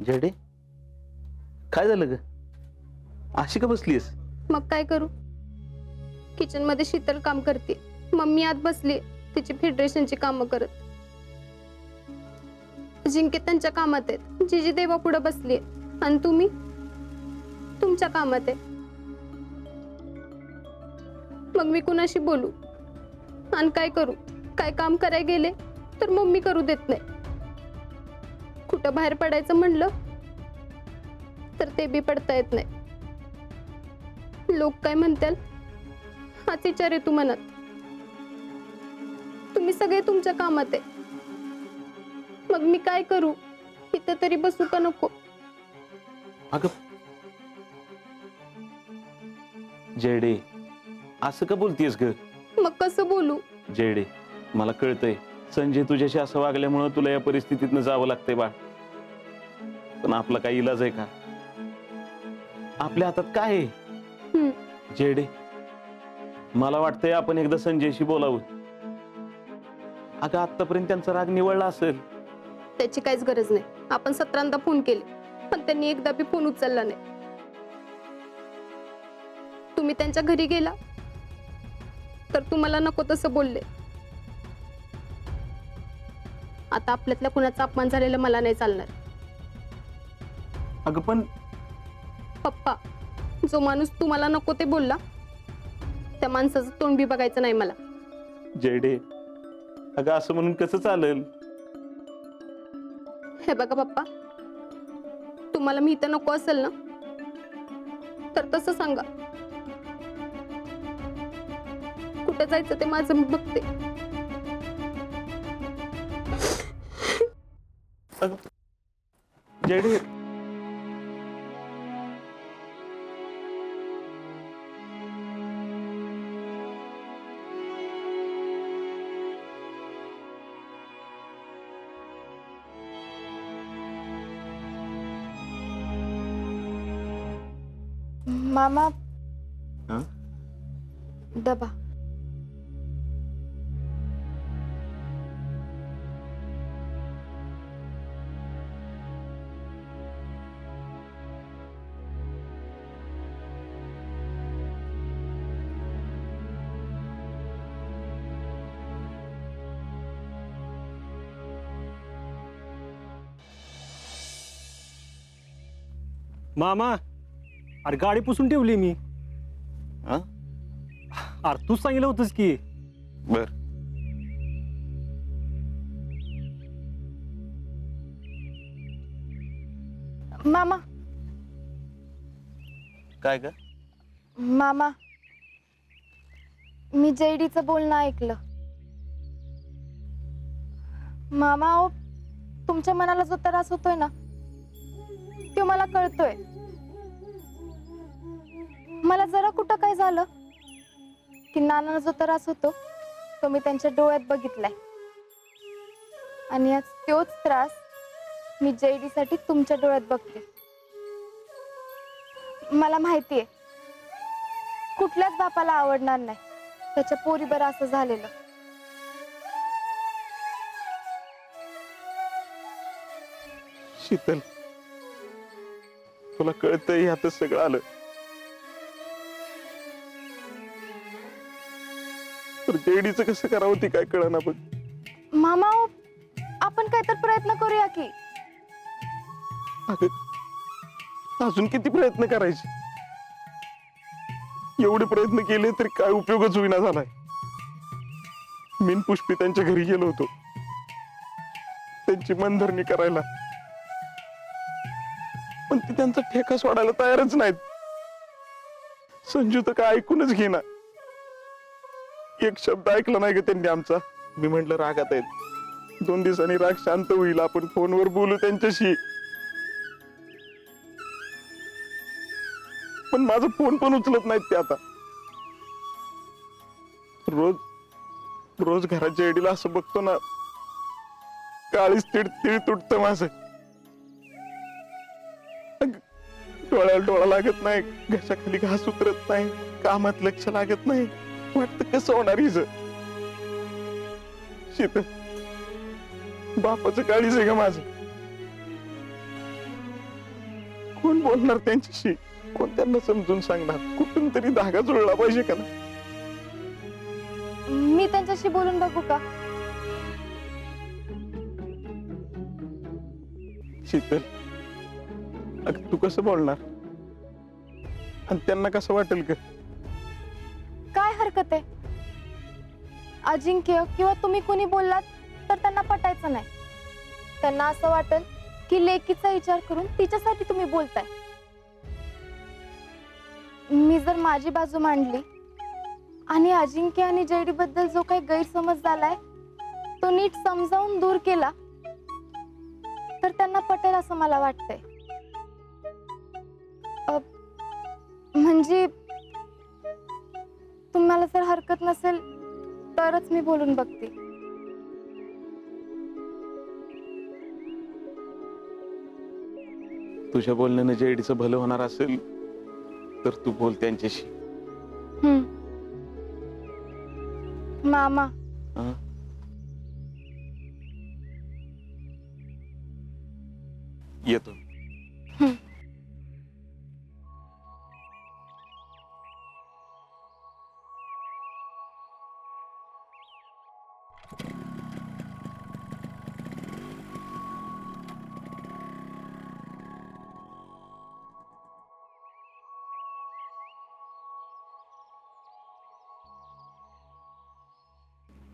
जेडे काय झालं ग? अशी का बसलीस? मग काय करू? किचन मध्ये शीतल काम करते, मम्मी आत बसली तिची फेडरेशनची कामं करत. जिंके त्यांच्या कामात आहेत, जीजी देवा पुढे बसली आणि तुम्ही तुमच्या कामात आहे. मग मी कुणाशी बोलू आणि काय करू? काय काम करायला गेले तर मम्मी करू देत नाही. कुठं बाहेर पडायचं म्हणलं तर ते बी पडता येत नाही. लोक काय म्हणतील हाच विचार येतो मनात. तुम्ही सगळे तुमच्या कामात आहे, मग मी काय करू? इथं तरी बसू का नको? अगं जेडे असं का बोलतीयस ग? मग कसं बोलू? जेडे मला कळतंय संजय तुझ्याशी असं वागल्यामुळे तुला या परिस्थितीतनं जावं लागतंय बा, पण आपला काही इलाज आहे का? आपल्या हातात काय आहे? जेडे मला वाटतंय आपण एकदा संजयशी बोलावं. अगं आतापर्यंत त्यांचा राग निवळला असेल. त्याची काहीच गरज नाही. आपण 17दा फोन केले पण त्यांनी एकदा बी फोन उचलला नाही. तुम्ही त्यांच्या घरी गेला तर तुम्हाला नको तसं बोलले. आता आपल्यातल्या कुणाचा अपमान झालेला मला नाही चालणार. अगं पण पप्पा, जो माणूस तुम्हाला नको ते बोलला त्या माणसाचं तोंड बी बघायचं नाही मला. जेडे अगं असं म्हणून कसं चालेल? हे बघा पप्पा, तुम्हाला मी इथं नको असेल ना तर तसं सांगा. कुठे जायचं ते माझं मी बघते. अगं जेडे मामा हा? डबा. मामा, अरे गाडी पुसून ठेवली मी. हा? अरे तूच सांगितलं होतंस की. बर मामा काय ग? मामा मी जेडीचं बोलणं ऐकलं. मामा अहो, तुमच्या मनाला जो त्रास होतोय ना तो मला कळतोय. मला जरा कुठं काय झालं की नानाला जो त्रास होतो तो मी त्यांच्या डोळ्यात बघितलाय आणि आज तोच त्रास मी जेडी साठी तुमच्या डोळ्यात बघते. मला माहितीये कुठल्याच बापाला आवडणार नाही त्याच्या पोरीबर असं झालेलं. शीतल तुला कळतंय ह्यातच सगळं आलं. तर जेडीचं कसं करावं ती काय कळना बघ. मामा अहो, आपण काहीतरी प्रयत्न करूया की. अगं अजून किती प्रयत्न करायचे? एवढे प्रयत्न केले तरी काय उपयोगच होईना झालाय. मी न पुष्पी त्यांच्या घरी गेलो होतो त्यांची मनधरणी करायला, पण ती त्यांचा ठेका सोडायला तयारच नाहीत. संजू तर काय ऐकूनच घेना. एक शब्द ऐकला नाही ग त्यांनी आमचा. मी म्हंटल रागात आहेत, 2 दिवसांनी राग शांत होईल, आपण फोनवर बोलू त्यांच्याशी. पण माझा फोन पण उचलत नाहीत ते आता. रोज रोज घराच्या एडीला असं बघतो ना, काळीच तीळ तीळ तुटत माझं. डोळ्याला डोळा लागत नाही, घशाखाली घास उतरत नाही, कामात लक्ष लागत नाही. वाटतं कसं होणार हिचं? शीतल बापाचं काळीच आहे का माझं? कोण बोलणार त्यांच्याशी? कोण त्यांना समजून सांगणार? कुठून तरी धागा जुळला पाहिजे का ना? मी त्यांच्याशी बोलून बघू का? शीतल, अगं तू कसं बोलणार? आणि त्यांना कसं वाटेल का? काय हरकत आहे? अजिंक्य किंवा तुम्ही कोणी बोललात तर त्यांना पटायचं नाही. त्यांना असं वाटेल की लेकीचा विचार करून तिच्यासाठी तुम्ही बोलताय. मी जर माझी बाजू मांडली आणि अजिंक्य आणि जयडी बद्दल जो काही गैरसमज झालाय तो नीट समजावून दूर केला तर त्यांना पटेल असं मला वाटतंय. म्हणजे तुम्हाला जर हरकत नसेल तरच मी बोलून बघते. तुझ्या बोलण्यानं जेडीचं भलं होणार असेल तर तू बोल त्यांच्याशी. मामा, हं? येतो.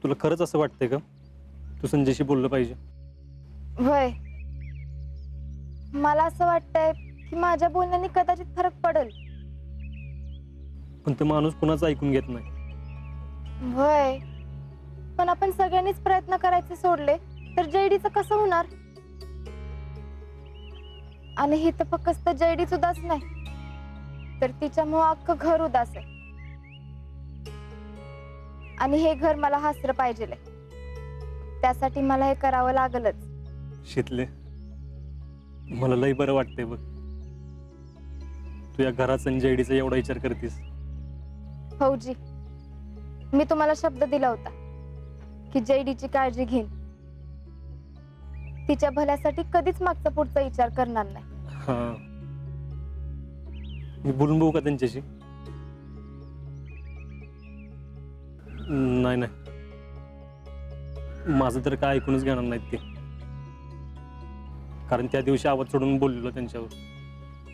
तुला खरंच असं वाटतंय का तू संजयशी बोललं पाहिजे? वय मला असं वाटतंय की माझ्या बोलण्याने कदाचित फरक पडेल. पण तो माणूस कुणाचं ऐकून घेत नाही. वय पण आपण सगळ्यांनीच प्रयत्न करायचे सोडले तर जयडीचं कसं होणार? आणि हे तर फक्त जयडीच उदास नाही तर तिच्यामुळे अख्खं घर उदास आहे. आणि हे घर मला हसरं पाहिजे. त्यासाठी मला हे करावं लागलच. शीतले, मला लई बरं वाटतंय बघ तू या घरात संजयडीचा एवढा विचार करतीस. भाऊजी, मी तुम्हाला शब्द दिला होता की जयडीची काळजी घेईन. तिच्या भल्यासाठी कधीच मागचा पुढचा विचार करणार नाही. हा, मी बोलून बघू का त्यांच्याशी? नाही नाही, माझं तर काय ऐकूनच घेणार नाहीत ते. कारण त्या दिवशी आवाज सोडून बोललेलो त्यांच्यावर.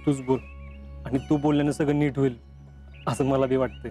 तूच बोल आणि तू बोलल्याने सगळं नीट होईल असं मला बी वाटतंय.